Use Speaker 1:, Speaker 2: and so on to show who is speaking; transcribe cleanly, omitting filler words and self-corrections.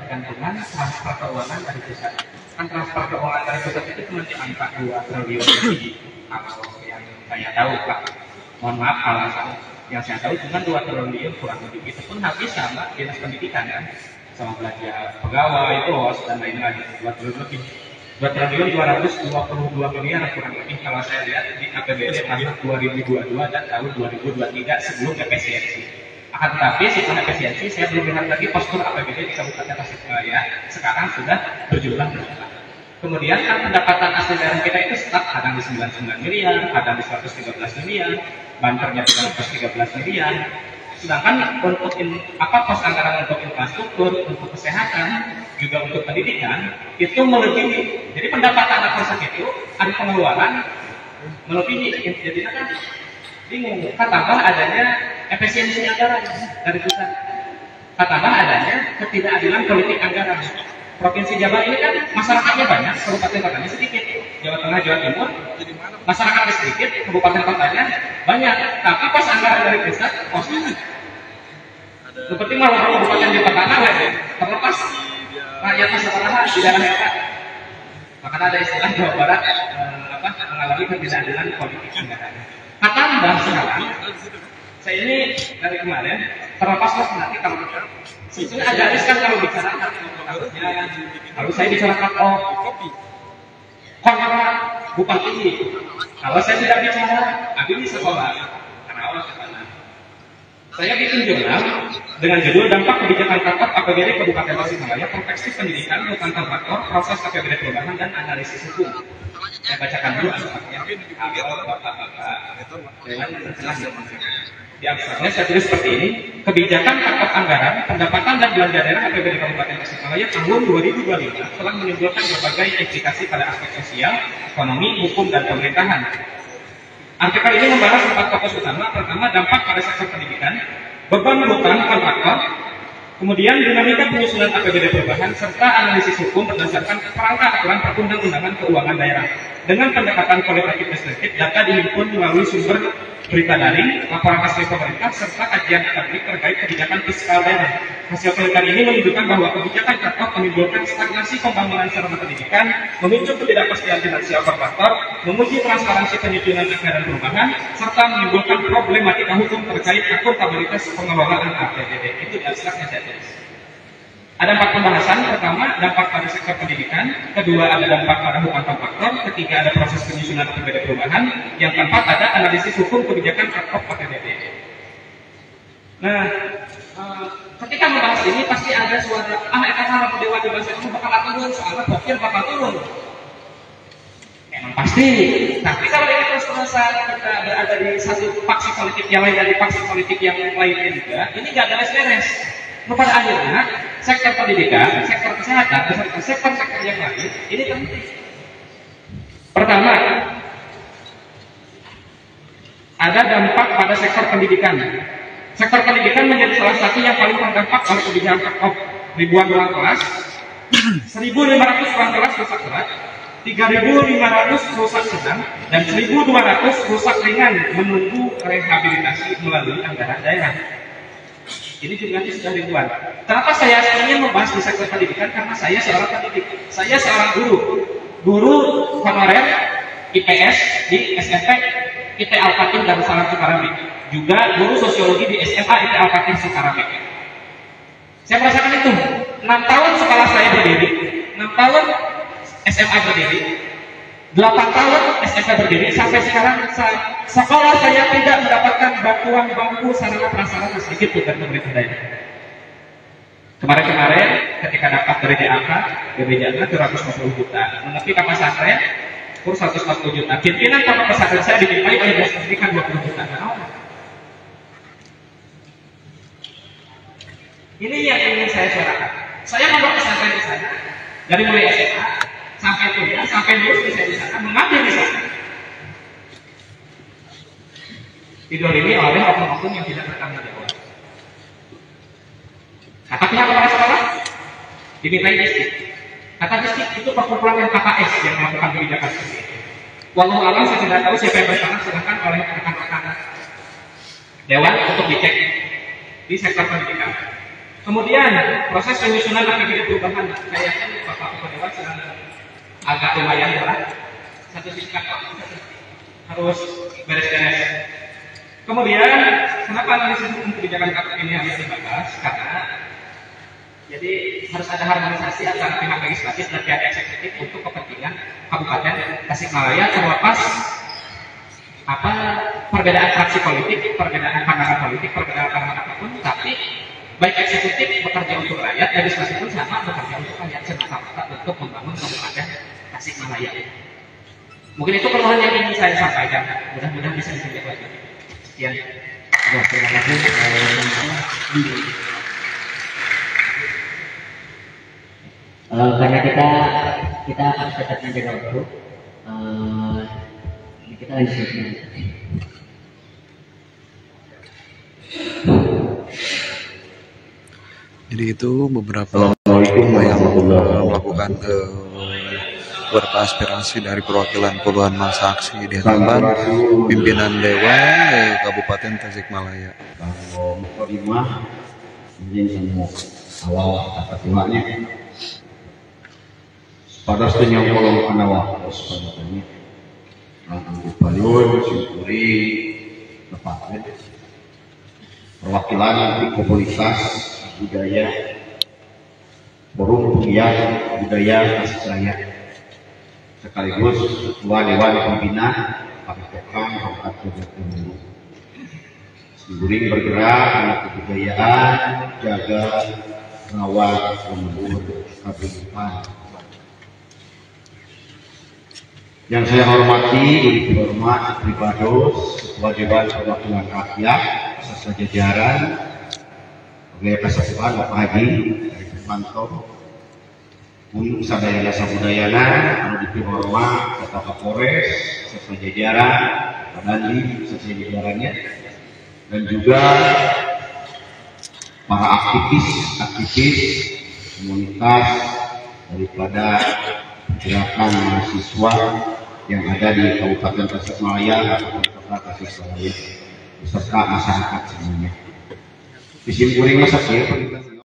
Speaker 1: ketergantungan transfer keuangan dari pusat. Kan transfer keuangan dari pusat itu cuma di angka 2 triliun lebih. Kalau yang saya tahu Pak, mohon maaf kalau salah. Yang saya tahu cuma 2 triliun kurang lebih. Itu pun habis sama dinas pendidikan kan, sama belanja pegawai, pos dan lain-lain. 2 triliun lebih. 2 triliun 222 miliar kurang lebih kalau saya lihat di APBD tahun 2022 dan tahun 2023 sebelum efisiensi. Akan tetapi setelah efisiensi saya belum lihat lagi postur APBD di Kabupaten Tasikmalaya sekarang sudah berjumlah berapa. Kemudian kan pendapatan asli daerah kita itu stuck, kadang di 99 miliar, kadang di 113 miliar, banternya 113 miliar. Sedangkan untuk pos anggaran untuk infrastruktur, untuk kesehatan, juga untuk pendidikan itu melebihi. Jadi pendapatan pusat itu ada pengeluaran melebihi. Jadi kan bingung. Tambah adanya efisiensi anggaran dari pusat. Tambah adanya ketidakadilan politik anggaran. Provinsi Jawa ini kan masyarakatnya banyak, kabupaten kotanya sedikit. Jawa Tengah, Jawa Timur, masyarakatnya sedikit, kabupaten kotanya banyak. Tapi pos anggaran dari pusat, posnya seperti malah kabupaten di pertanahan, terlepas rakyat masyarakat di daerah mereka. Maka ada istilah Jawa Barat mengalami ketidakadilan politik anggaran. Tambah sekarang, saya ini dari kemarin terlepas nanti kalau sebetulnya agak riskan kalau bicara kalau saya bicara kopi kontrak bupati. Kalau saya tidak bicara di sekolah karena saya bikin jurnal dengan judul dampak kebijakan cut-off APBD Kabupaten Tasikmalaya, perspektif pendidikan, bukan kontraktor, proses APBD perubahan dan analisis hukum. Saya bacakan dulu abstraknya. Di abstraknya saya tulis seperti ini: kebijakan cut-off anggaran, pendapatan dan belanja daerah APBD Kabupaten Tasikmalaya tahun 2025 telah menimbulkan berbagai implikasi pada aspek sosial, ekonomi, hukum, dan pemerintahan. Artikel ini membahas 4 fokus utama. Pertama, dampak pada sektor pendidikan, beban hutang kontraktor, kemudian dinamika penyusunan APBD perubahan, serta analisis hukum berdasarkan kerangka aturan perundang-undangan keuangan daerah. Dengan pendekatan kualitatif deskriptif, data dihimpun melalui sumber berita daring, laporan asli pemerintah, serta kajian akademik terkait kebijakan fiskal daerah. Hasil penelitian ini menunjukkan bahwa kebijakan cut-off menimbulkan stagnasi pembangunan sarana pendidikan, memicu ketidakpastian finansial kontraktor, menguji transparansi penyusunan anggaran perubahan, serta menimbulkan problematika hukum terkait akuntabilitas pengelolaan APBD. Itu di abstraknya saya tulis. Ada 4 pembahasan. Pertama, dampak pada sektor pendidikan. Kedua, ada dampak pada hukum kontraktor. Ketiga, ada proses penyusunan APBD perubahan. Yang keempat, ada analisis hukum kebijakan cut-off APBD. Nah, ketika membahas ini pasti ada suara kalau dewan di bahasa itu bakal turun, soalnya pokir bakal turun. Emang pasti. Tapi kalau ini terus-terusan kita berada di satu faksi politik yang lain dan di faksi politik yang lainnya juga, ini nggak beres-beres. Pada akhirnya sektor pendidikan, sektor kesehatan, beserta sektor-sektor yang lain ini penting. Pertama, ada dampak pada sektor pendidikan. Sektor pendidikan menjadi salah satu yang paling terdampak oleh kebijakan cut-off. Ribuan ruang kelas, 1.500 ruang kelas rusak berat, 3.500 rusak sedang, dan 1.200 rusak ringan menunggu rehabilitasi melalui anggaran daerah. Ini jumlahnya sudah ribuan. Kenapa saya ingin membahas di sektor pendidikan? Karena saya seorang pendidik. Saya seorang guru honorer IPS di SMP IT Al-Fatih Darussalam Sukaramik, juga guru sosiologi di SMA IT Al-Fatih Sukaramik. Saya merasakan itu. 6 tahun sekolah saya berdiri, 6 tahun SMA berdiri, 8 tahun SMP berdiri, sampai sekarang sekolah saya tidak mendapatkan bantuan bangku sarana prasarana sedikit pun dari pemerintah daerah. Kemarin-kemarin ketika dapat dari DAK, BPJS 250 juta, menepi ke pesantren kurs 140 juta. Pimpinan pondok pesantren saya dimintai oleh dinas pendidikan 20 juta. Ini yang ingin saya suarakan. Saya pondok pesantren di sana dari mulai SMA sampai kuliah, sampai lulus saya di sana, mengambil di sana. Didolimi oleh oknum-oknum yang tidak bertanggung jawab. Kata pihak kepala sekolah dimintai distrik. Kata distrik itu perkumpulan KKS yang melakukan kebijakan seperti itu. Walau alam saya tidak tahu siapa yang bersalah, sedangkan oleh rekan-rekan dewan untuk dicek di sektor pendidikan. Kemudian proses penyusunan APBD perubahan, kayaknya Bapak Kepala Dewan sedang agak lumayan berat. Satu singkat harus beres-beres. Kemudian kenapa analisis kebijakan KPU ini harus dibahas? Karena jadi harus ada harmonisasi antara pihak legislatif dan pihak eksekutif untuk kepentingan Kabupaten Tasikmalaya terlepas perbedaan fraksi politik, perbedaan pandangan politik, perbedaan pandangan apapun, tapi baik eksekutif bekerja untuk rakyat, legislatif pun sama bekerja untuk rakyat semata-mata untuk membangun Kabupaten Tasikmalaya. Mungkin itu keluhan yang ingin saya sampaikan. Mudah-mudahan bisa ditinjau lagi. Sekian.
Speaker 2: Terima kasih. Karena kita akan tetap menjaga waktu, kita lanjutkan.
Speaker 3: Jadi itu beberapa yang melakukan beberapa aspirasi dari perwakilan puluhan masa aksi di hadapan pimpinan Dewan Kabupaten Tasikmalaya.
Speaker 4: Kalau mukadimah mungkin awal kata Tuhannya pada senyum kolong anawah sepanjangnya anggap balon syukuri tepatnya perwakilan di komunitas budaya forum pegiat budaya Tasikmalaya sekaligus ketua dewan pembina Padepokan Bapak Jokowi Guring bergerak anak kebudayaan jaga rawat lembur kehidupan. Yang saya hormati, dihormat Pribados, Ketua Dewan Perwakilan Rakyat, beserta jajaran, Pegawai Kesatuan Bapak Haji dari Pemantau, untuk sadaya jasa budayana, anu dihormat Bapak Kapolres, beserta jajaran, Pak Dandim, beserta jajarannya, dan juga para aktivis komunitas daripada gerakan mahasiswa yang ada di Kabupaten Tasikmalaya atau Kota Tasikmalaya beserta masyarakat semuanya. Di sini kuring masak ya.